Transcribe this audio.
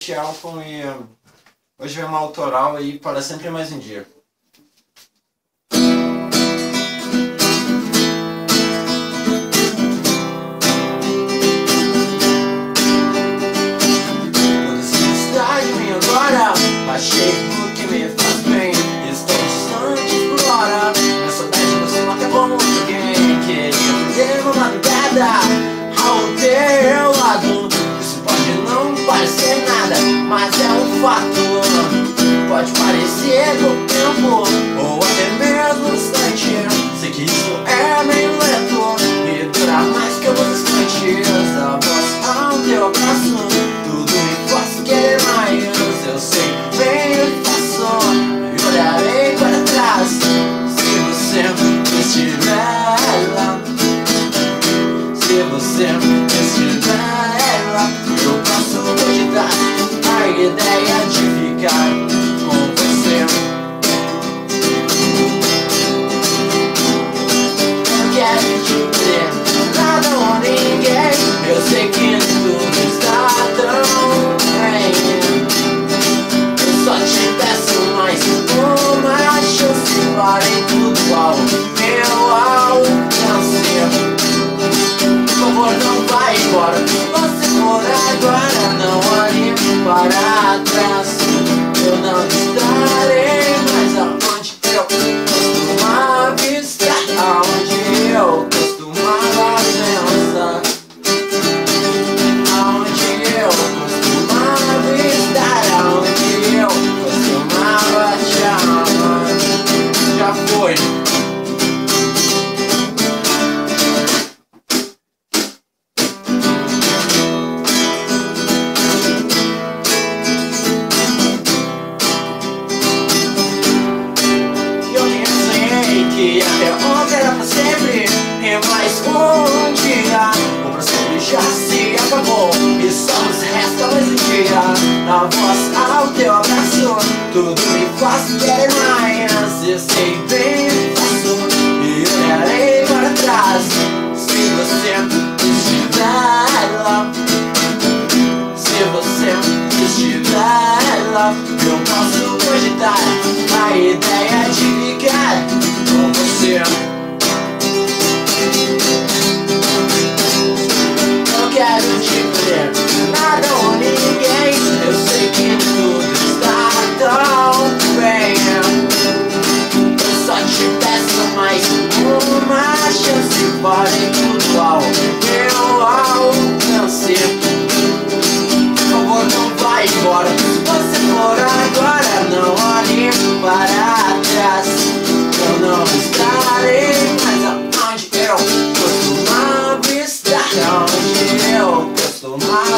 Pete Elfon e hoje vem uma autoral aí para Sempre Mais Um Dia. Quando se distrai de mim agora, achei o que me faz bem. Estou distante por hora, minha saudade não se mata como alguém. Queria viver uma madrugada ao teu lado. Isso pode não parecer nada, mas é um fato. Pode parecer pouco tempo, ou até mesmo um instante. Sei que isso é meio lento e dura mais que alguns instantes. A voz ao teu abraço, tudo me faz querer mais. Eu sei bem o que faço e olharei para trás. Se você estiver lá, se você estiver lá, eu posso cogitar a ideia de ficar com você. Não quero te perder, nada ou ninguém. Eu sei que tudo está tão bem. Eu só te peço mais uma chance para em tudo ao meu alcance. Por favor, não vai embora. Se você for agora, não olhe para trás. Eu não estarei mais aonde eu costumava estar, aonde eu costumava pensar, aonde eu costumava estar, aonde eu costumava te amar. Já foi. Que até ontem era pra sempre, e mais um dia o pra sempre já se acabou, e só nos resta mais um dia. A voz ao teu abraço, tudo me faz querer mais. Eu sei bem o que faço e olharei para trás. Se você estiver lá, se você estiver lá, eu posso cogitar a ideia de ficar com você. Não quero te perder, nada ou ninguém. Eu sei que tudo está tão bem. Eu só te peço mais uma chance, pode tudo ao meu alcance. Por favor, não vai embora. Se você for agora, não olhe para trás. Eu não estarei mais aonde eu costumava estar, aonde eu costumava